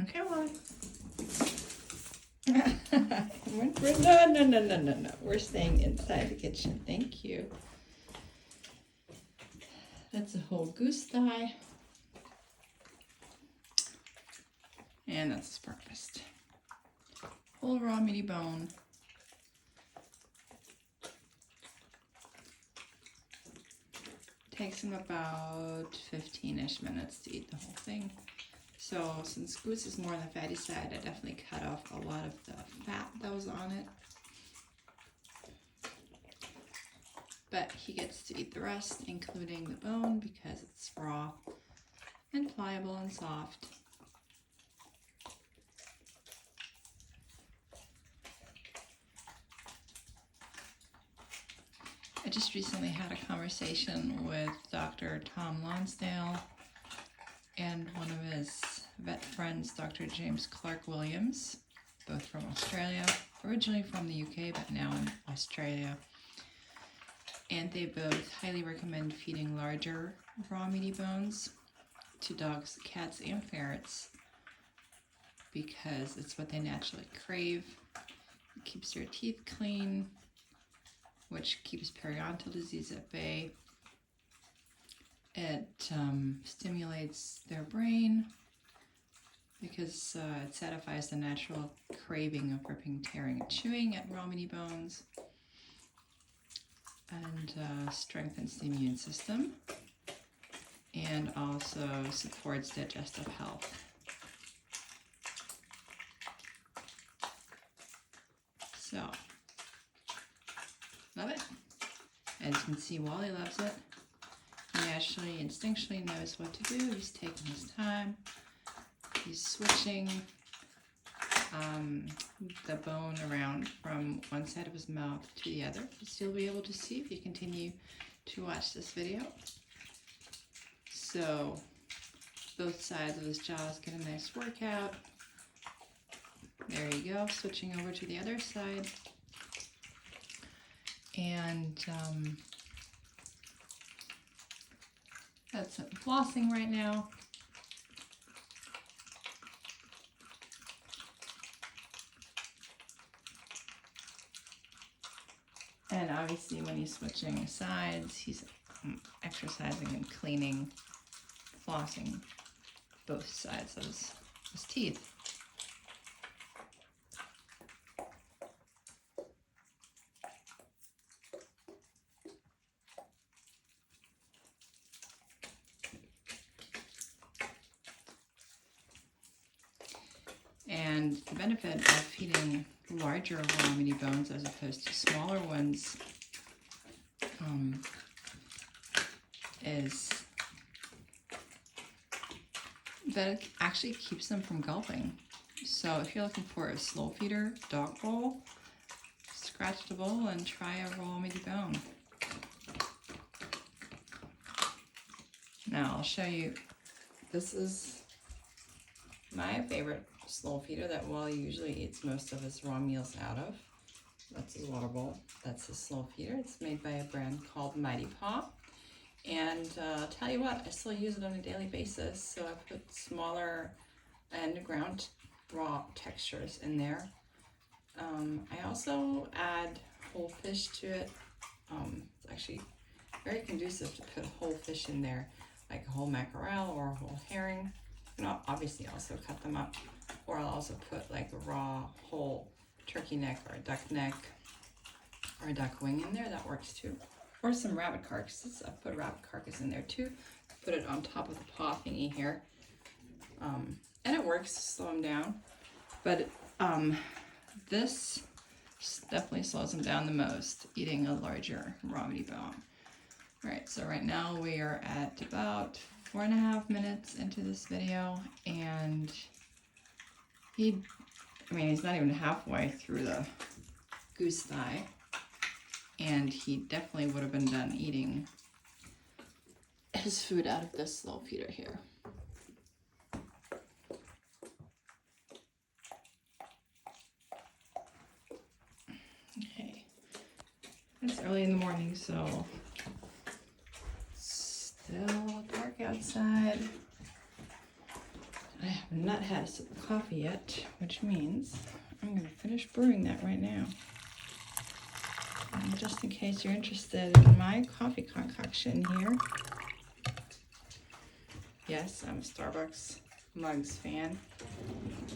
Okay, Wally. No. We're staying inside the kitchen. Thank you. That's a whole goose thigh. And that's his breakfast. Whole raw meaty bone. Takes him about 15-ish minutes to eat the whole thing. So since goose is more on the fatty side, I definitely cut off a lot of the fat that was on it. But he gets to eat the rest, including the bone, because it's raw and pliable and soft. I just recently had a conversation with Dr. Tom Lonsdale and one of his vet friends, Dr. James Clarke-Williams, both from Australia, originally from the UK, but now in Australia. And they both highly recommend feeding larger raw meaty bones to dogs, cats, and ferrets because it's what they naturally crave. It keeps their teeth clean, which keeps periodontal disease at bay. It stimulates their brain because it satisfies the natural craving of ripping, tearing, and chewing at raw meaty bones, and strengthens the immune system, and also supports digestive health. So, love it. As you can see, Wally loves it. He actually instinctually knows what to do. He's taking his time. He's switching the bone around from one side of his mouth to the other. You'll still be able to see if you continue to watch this video. So both sides of his jaws get a nice workout. There you go, switching over to the other side. And that's flossing right now. And obviously when he's switching sides, he's exercising and cleaning, flossing both sides of his teeth. And the benefit of feeding larger raw meaty bones as opposed to smaller ones is that it actually keeps them from gulping. So if you're looking for a slow feeder dog bowl, scratch the bowl and try a raw meaty bone. Now I'll show you, this is my favorite slow feeder that Wally usually eats most of his raw meals out of. That's his water bowl. That's his slow feeder. It's made by a brand called Meaty. And I'll tell you what, I still use it on a daily basis. So I put smaller and ground raw textures in there. I also add whole fish to it. It's actually very conducive to put whole fish in there, like a whole mackerel or a whole herring. And I'll obviously also cut them up. Or I'll also put like a raw whole turkey neck or a duck neck or a duck wing in there. That works too. Or some rabbit carcasses. I put rabbit carcass in there too. Put it on top of the paw thingy here. And it works to slow them down. But this definitely slows them down the most, eating a larger raw meaty bone. Alright, so right now we are at about 4.5 minutes into this video, and he's not even halfway through the goose thigh, and he definitely would have been done eating his food out of this slow feeder here. Okay, it's early in the morning, so it's still dark outside. I have not had a sip of coffee yet, which means I'm going to finish brewing that right now. And just in case you're interested in my coffee concoction here, yes, I'm a Starbucks mugs fan,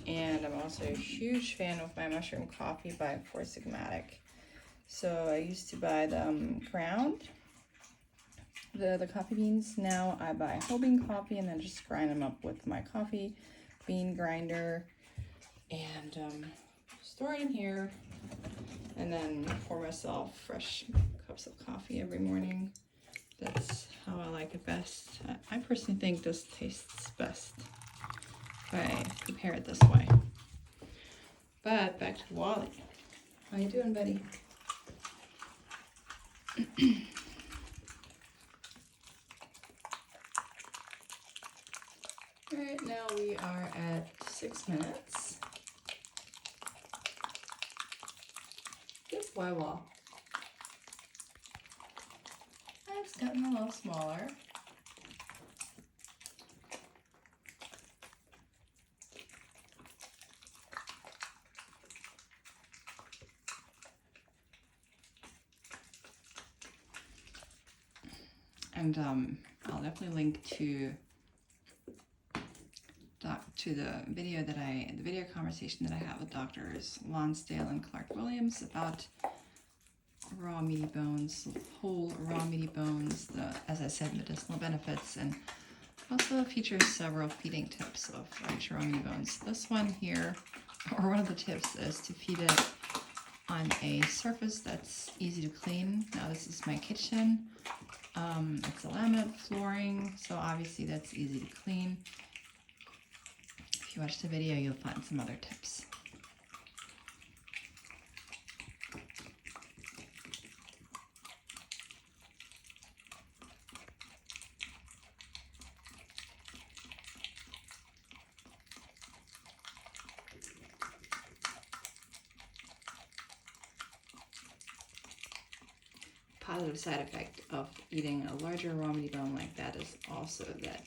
and I'm also a huge fan of my mushroom coffee by Four Sigmatic. So I used to buy them ground, the coffee beans. Now I buy whole bean coffee and then just grind them up with my coffee bean grinder and store it in here, and then pour myself fresh cups of coffee every morning. That's how I like it best. I personally think this tastes best if I prepare it this way. But back to Wally. How you doing, buddy? Alright, now we are at 6 minutes. Good boy, Wall. It's gotten a little smaller. And I'll definitely link to the video conversation that I have with Doctors Lonsdale and Clarke-Williams about raw meaty bones, whole raw meaty bones, as I said, medicinal benefits, and also features several feeding tips of large raw meaty bones. This one here, or one of the tips, is to feed it on a surface that's easy to clean. Now this is my kitchen. It's a laminate flooring, so obviously that's easy to clean. If you watch the video, you'll find some other tips. Positive side effect of eating a larger raw meaty bone like that is also that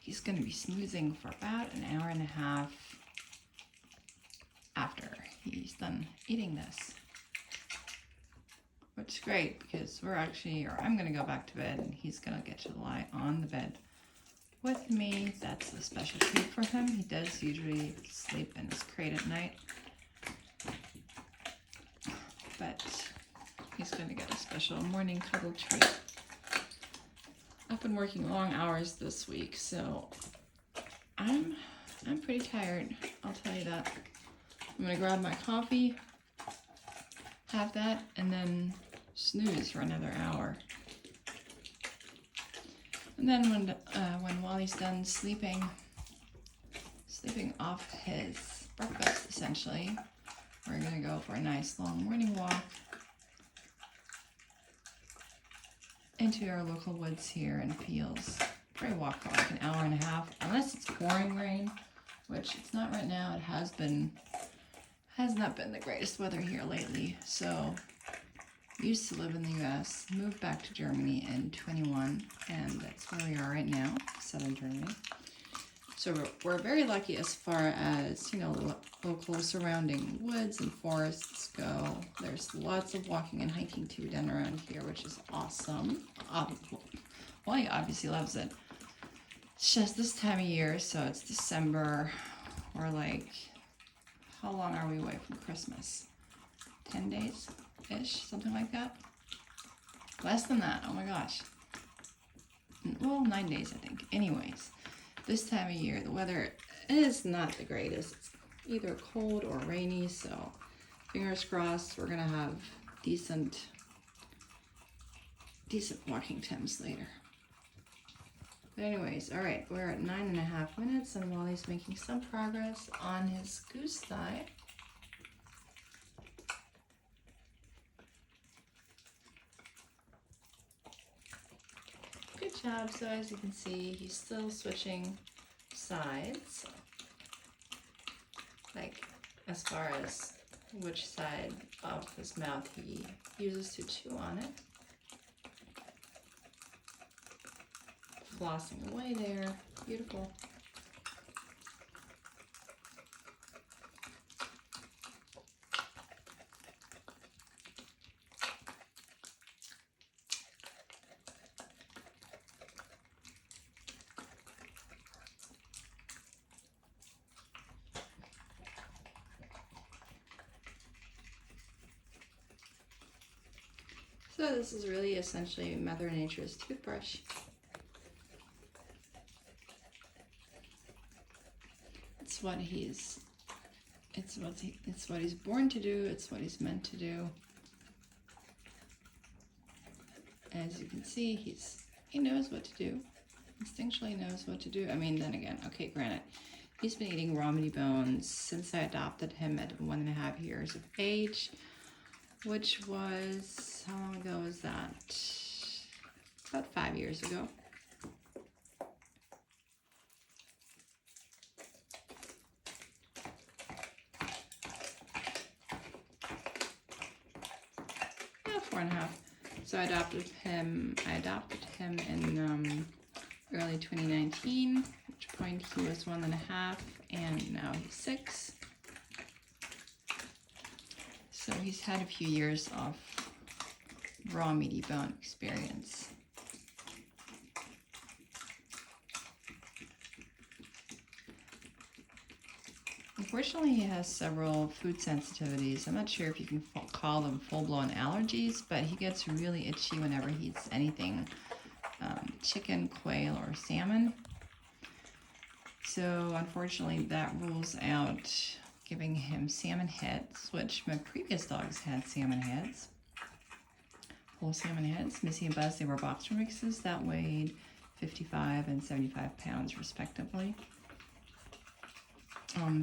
he's going to be snoozing for about an hour and a half after he's done eating this, which is great because I'm going to go back to bed and he's going to get to lie on the bed with me. That's a special treat for him. He does usually sleep in his crate at night, but he's going to get a special morning cuddle treat. I've been working long hours this week, so I'm pretty tired, I'll tell you that. I'm going to grab my coffee, have that, and then snooze for another hour. And then when Wally's done sleeping off his breakfast, essentially, we're going to go for a nice long morning walk into our local woods here and fields. Probably walk for like an hour and a half, unless it's pouring rain, which it's not right now. It has not been the greatest weather here lately. So, used to live in the US, moved back to Germany in 21, and that's where we are right now, southern Germany. So we're very lucky as far as, local surrounding woods and forests go. There's lots of walking and hiking to be done around here, which is awesome. Wally obviously loves it. It's just this time of year, so it's December. We're like, how long are we away from Christmas? 10 days-ish, something like that? Less than that, oh my gosh. Well, 9 days, I think. Anyways, this time of year, the weather is not the greatest. It's either cold or rainy, so fingers crossed we're gonna have decent walking temps later. But anyways, all right, we're at 9.5 minutes, and Wally's making some progress on his goose thigh. Good job. So as you can see, he's still switching sides, like as far as which side of his mouth he uses to chew on it. Flossing away there. Beautiful. So this is really essentially Mother Nature's toothbrush. It's what he's born to do. It's what he's meant to do. As you can see, he knows what to do. Instinctually knows what to do. I mean, then again, okay, granted, he's been eating raw meaty bones since I adopted him at 1.5 years of age, which was, how long ago was that? About 5 years ago. Yeah, 4.5. So I adopted him in early 2019, at which point he was 1.5, and now he's 6. So he's had a few years of raw meaty bone experience. Unfortunately, he has several food sensitivities. I'm not sure if you can call them full-blown allergies, but he gets really itchy whenever he eats anything chicken, quail, or salmon. So unfortunately, that rules out giving him salmon heads, which my previous dogs had salmon heads. Whole salmon heads. Missy and Buzz, they were boxer mixes that weighed 55 and 75 pounds respectively.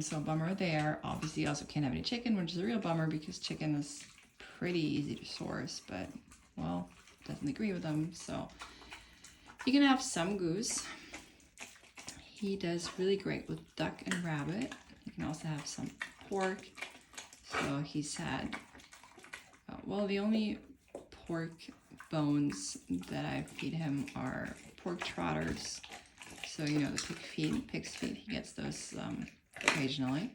So bummer there. Obviously, you also can't have any chicken, which is a real bummer because chicken is pretty easy to source, but, well, doesn't agree with them. So you can have some goose. He does really great with duck and rabbit. You can also have some pork. So he's had, well, the only pork bones that I feed him are pork trotters. So, you know, the pig's feet, he gets those occasionally.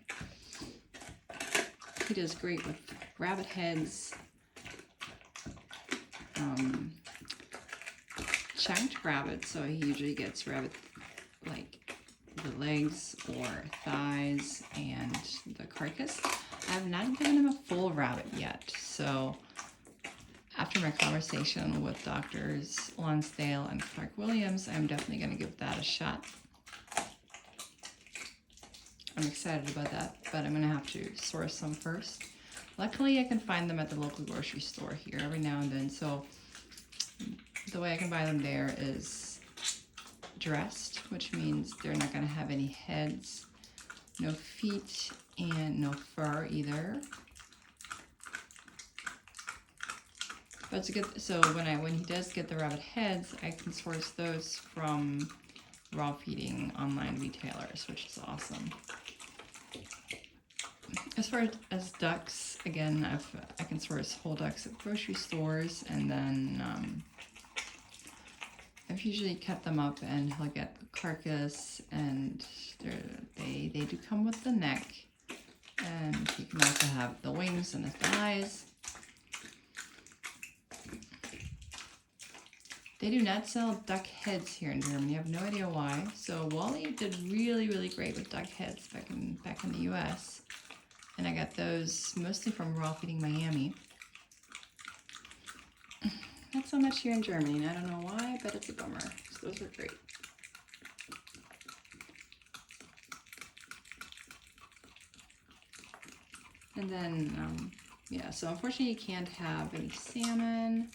He does great with rabbit heads, chunked rabbit, so he usually gets rabbit, like the legs or thighs and the carcass. I have not given him a full rabbit yet, so after my conversation with Doctors Lonsdale and Clarke-Williams, I'm definitely going to give that a shot. I'm excited about that, but I'm going to have to source some first. Luckily, I can find them at the local grocery store here every now and then, so the way I can buy them there is dressed, which means they're not going to have any heads, no feet, and no fur either. But it's good. So when he does get the rabbit heads, I can source those from raw feeding online retailers, which is awesome. As far as ducks, again, I can source whole ducks at grocery stores, and then I've usually cut them up, and he'll get the carcass, and they do come with the neck, and he can also have the wings and the thighs. They do not sell duck heads here in Germany. I have no idea why. So Wally did really, really great with duck heads back in the US. And I got those mostly from Raw Feeding Miami. Not so much here in Germany, and I don't know why, but it's a bummer. So those are great. And then, yeah, so unfortunately you can't have any salmon.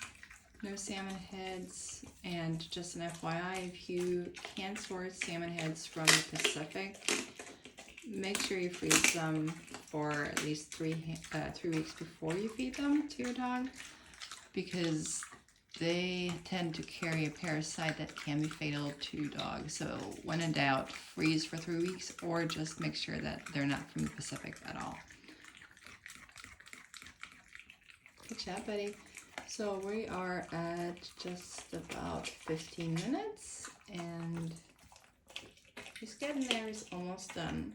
No salmon heads, and just an FYI, if you can source salmon heads from the Pacific, make sure you freeze them for at least 3 weeks before you feed them to your dog, because they tend to carry a parasite that can be fatal to dogs. So when in doubt, freeze for 3 weeks, or just make sure that they're not from the Pacific at all. Good job, buddy. So we are at just about 15 minutes, and he's getting there. He's almost done.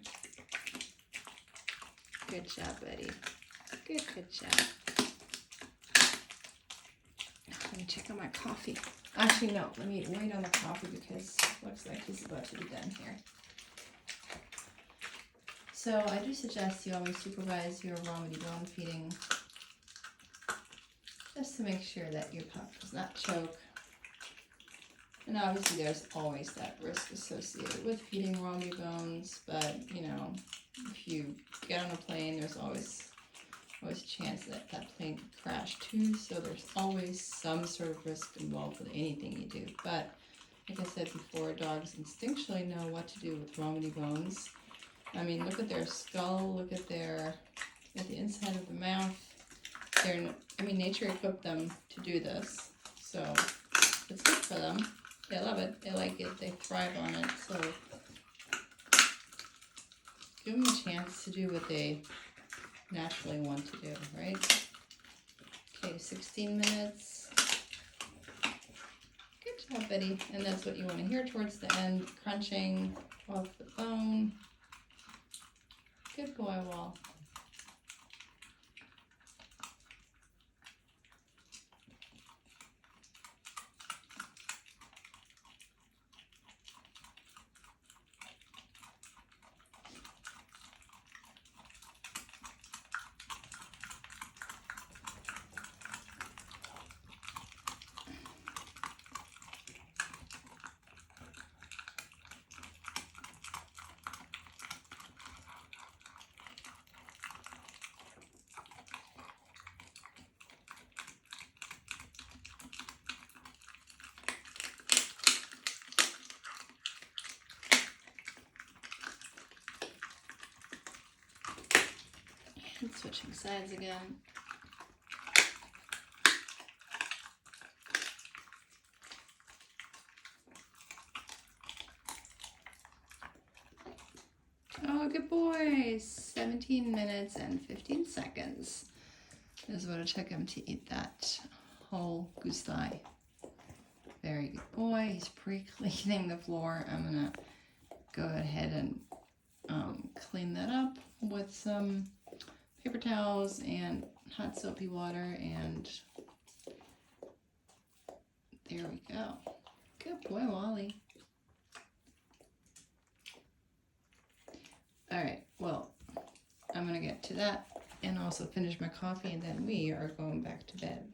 Good job, buddy. Good job. Let me check on my coffee. Actually, no. Let me wait on the coffee because it looks like he's about to be done here. So I do suggest you always supervise your raw meaty bone feeding. Just just to make sure that your pup does not choke. And obviously there's always that risk associated with feeding raw meat bones, but you know, if you get on a plane, there's always a chance that that plane could crash too, so there's always some sort of risk involved with anything you do. But like I said before, dogs instinctually know what to do with raw meaty bones. I mean, look at their skull, look at the inside of the mouth. Nature equipped them to do this, so it's good for them. They love it, they like it, they thrive on it, so give them a chance to do what they naturally want to do, right? Okay, 16 minutes. Good job, Betty. And that's what you want to hear towards the end, crunching off the bone. Good boy, Wall. And switching sides again. Oh, good boy. 17 minutes and 15 seconds is what it took him to eat that whole goose thigh. Very good boy. He's pre-cleaning the floor. I'm gonna go ahead and clean that up with some paper towels and hot soapy water, and there we go. Good boy, Wally. All right, well, I'm gonna get to that and also finish my coffee, and then we are going back to bed.